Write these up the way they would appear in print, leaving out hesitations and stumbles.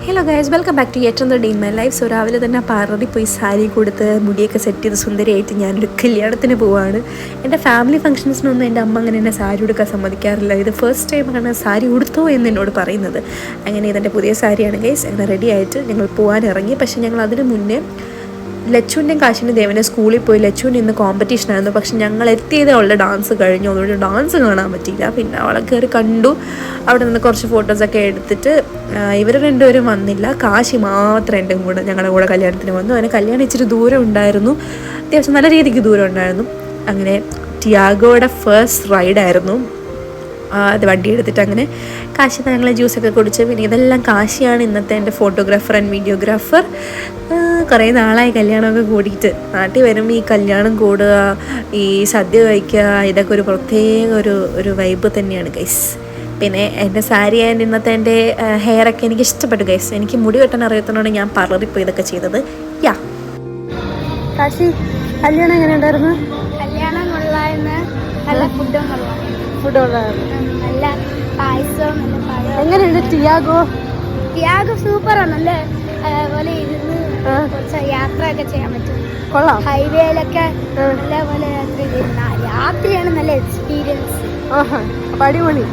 Hello guys, welcome back to yet another day in my life. So രാവിലെ തന്നെ പാർലറിൽ പോയി സാരി കൊടുത്ത് മുടിയൊക്കെ സെറ്റ് ചെയ്ത് സുന്ദരിയായിട്ട് ഞാനൊരു കല്യാണത്തിന് പോവാണ്. എൻ്റെ ഫാമിലി ഫംഗ്ഷൻസിനൊന്നും എൻ്റെ അമ്മ അങ്ങനെ എന്നെ സാരി ഉടുക്കാൻ സമ്മതിക്കാറില്ല. ഇത് ഫസ്റ്റ് ടൈമാണ് സാരി ഉടുത്തോ എന്ന് എന്നോട് പറയുന്നത്. അങ്ങനെ ഇതെൻ്റെ പുതിയ സാരിയാണ് ഗൈസ്. അങ്ങനെ റെഡി ആയിട്ട് ഞങ്ങൾ പോകാൻ ഇറങ്ങി. പക്ഷേ ഞങ്ങൾ അതിന് മുന്നേ ലച്ചുവിൻ്റെയും കാശിൻ്റെ ദേവനെ സ്കൂളിൽ പോയി. ലച്ചുവിന് ഇന്ന് കോമ്പറ്റീഷനായിരുന്നു. പക്ഷെ ഞങ്ങൾ എത്തിയത് അവളുടെ ഡാൻസ് കഴിഞ്ഞു. അതുകൊണ്ട് ഡാൻസ് കാണാൻ പറ്റിയില്ല. പിന്നെ അവളെ കയറി കണ്ടു. അവിടെ നിന്ന് കുറച്ച് ഫോട്ടോസൊക്കെ എടുത്തിട്ട് ഇവർ രണ്ടുപേരും വന്നില്ല. കാശി മാത്രം എൻ്റെ കൂടെ ഞങ്ങളുടെ കൂടെ കല്യാണത്തിന് വന്നു. അങ്ങനെ കല്യാണം ഇച്ചിരി ദൂരം ഉണ്ടായിരുന്നു, അത്യാവശ്യം നല്ല രീതിക്ക് ദൂരം ഉണ്ടായിരുന്നു. അങ്ങനെ ടിയാഗോയുടെ ഫസ്റ്റ് റൈഡായിരുന്നു. അത് വണ്ടി എടുത്തിട്ട് അങ്ങനെ കാശി ഞങ്ങൾ ജ്യൂസൊക്കെ കുടിച്ച്. പിന്നെ ഇതെല്ലാം കാശിയാണ് ഇന്നത്തെ എൻ്റെ ഫോട്ടോഗ്രാഫർ ആൻഡ് വീഡിയോഗ്രാഫർ. കുറേ നാളായി കല്യാണമൊക്കെ കൂടിയിട്ട്. നാട്ടിൽ വരുമ്പോൾ ഈ കല്യാണം കൂടുക, ഈ സദ്യ കഴിക്കുക, ഇതൊക്കെ ഒരു പ്രത്യേക ഒരു വൈബ് തന്നെയാണ് ഗൈസ്. പിന്നെ എൻ്റെ സാരി ആൻഡ് ഇന്നത്തെ എൻ്റെ ഹെയറൊക്കെ എനിക്ക് ഇഷ്ടപ്പെട്ടു ഗൈസ്. എനിക്ക് മുടി വെട്ടാൻ അറിയത്തുകൊണ്ടാണ് ഞാൻ പാർലറിൽ പോയി ഇതൊക്കെ ചെയ്തത്. യാ കാശി, കല്യാണം എങ്ങനെ ഉണ്ടായിരുന്നു? കല്യാണം കൊള്ളായിരുന്നു. നല്ല ഫുഡും നല്ല പായസവും എങ്ങനെയുണ്ട് ടിയാഗോ സൂപ്പറാണ്. നല്ല പോലെ ഇരുന്ന് കുറച്ച് യാത്രയൊക്കെ ചെയ്യാൻ പറ്റും. കൊള്ളാം. ഹൈവേയിലൊക്കെ നല്ലപോലെ യാത്രയാണ് നല്ല എക്സ്പീരിയൻസ്. അടിപൊളി.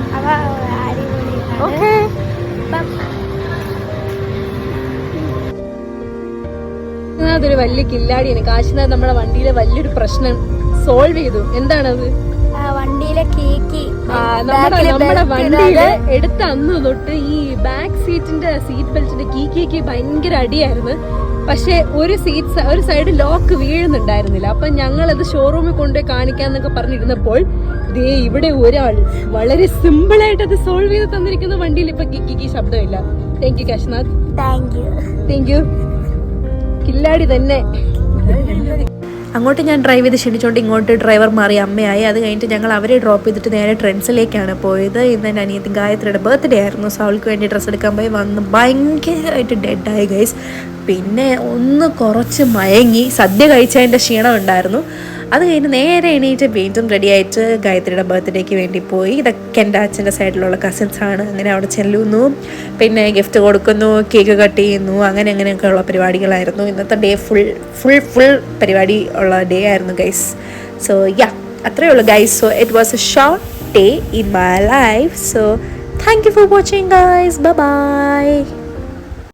അതൊരു വലിയ കില്ലാടിയാണ്. കാശിനാഥ് നമ്മുടെ വണ്ടിയിലെ വലിയൊരു പ്രശ്നം സോൾവ് ചെയ്തു. എന്താണത്? വണ്ടിയിലെ കീക്കി നമ്മുടെ വണ്ടിയില് എടുത്ത അന്ന് തൊട്ട് ഈ ബാക്ക് സീറ്റിന്റെ സീറ്റ് ബെൽറ്റിന്റെ കീക്കിക്ക് ഭയങ്കര അടിയായിരുന്നു. പക്ഷെ ഒരു സൈഡ് ലോക്ക് വീഴുന്നുണ്ടായിരുന്നില്ല. അപ്പൊ ഞങ്ങൾ അത് ഷോറൂമിൽ കൊണ്ടുപോയി കാണിക്കാന്നൊക്കെ പറഞ്ഞിരുന്നപ്പോൾ ദേ ഇവിടെ ഒരാൾ വളരെ സിമ്പിൾ ആയിട്ട് അത് സോൾവ് ചെയ്ത് തന്നിരിക്കുന്ന. വണ്ടിയിൽ ഇപ്പൊ കിക്കിക്ക് ശബ്ദമില്ല. Thank you Kashnath. Thank you. കില്ലാടി തന്നെ. അങ്ങോട്ട് ഞാൻ ഡ്രൈവ് ചെയ്ത് ക്ഷണിച്ചുകൊണ്ട് ഇങ്ങോട്ട് ഡ്രൈവർ മാറി അമ്മയായി. അത് കഴിഞ്ഞിട്ട് ഞങ്ങൾ അവരെ ഡ്രോപ്പ് ചെയ്തിട്ട് നേരെ ട്രെൻഡ്സിലേക്കാണ് പോയത്. ഇന്ന് എൻ്റെ അനിയത്തി ഗായത്രിയുടെ ബർത്ത്ഡേ ആയിരുന്നു. സോ അവൾക്ക് വേണ്ടി ഡ്രസ്സ് എടുക്കാൻ പോയി വന്ന് ഭയങ്കരമായിട്ട് ഡെഡായി ഗൈസ്. പിന്നെ ഒന്ന് കുറച്ച് മയങ്ങി. സദ്യ കഴിച്ചതിൻ്റെ ക്ഷീണം ഉണ്ടായിരുന്നു. അത് കഴിഞ്ഞ് നേരെ എണീറ്റ് വീണ്ടും റെഡിയായിട്ട് ഗായത്രിയുടെ ബർത്ത്ഡേക്ക് വേണ്ടി പോയി. ഇതൊക്കെ എൻ്റെ അച്ഛൻ്റെ സൈഡിലുള്ള കസിൻസാണ്. അങ്ങനെ അവിടെ ചെല്ലുന്നു, പിന്നെ ഗിഫ്റ്റ് കൊടുക്കുന്നു, കേക്ക് കട്ട് ചെയ്യുന്നു, അങ്ങനെയൊക്കെയുള്ള പരിപാടികളായിരുന്നു. ഇന്നത്തെ ഡേ ഫുൾ പരിപാടി ഉള്ള ഡേ ആയിരുന്നു ഗൈസ്. സോ യാ, അത്രയേ ഉള്ളൂ guys. So it was A short day in my life. So thank you for watching guys. Bye bye.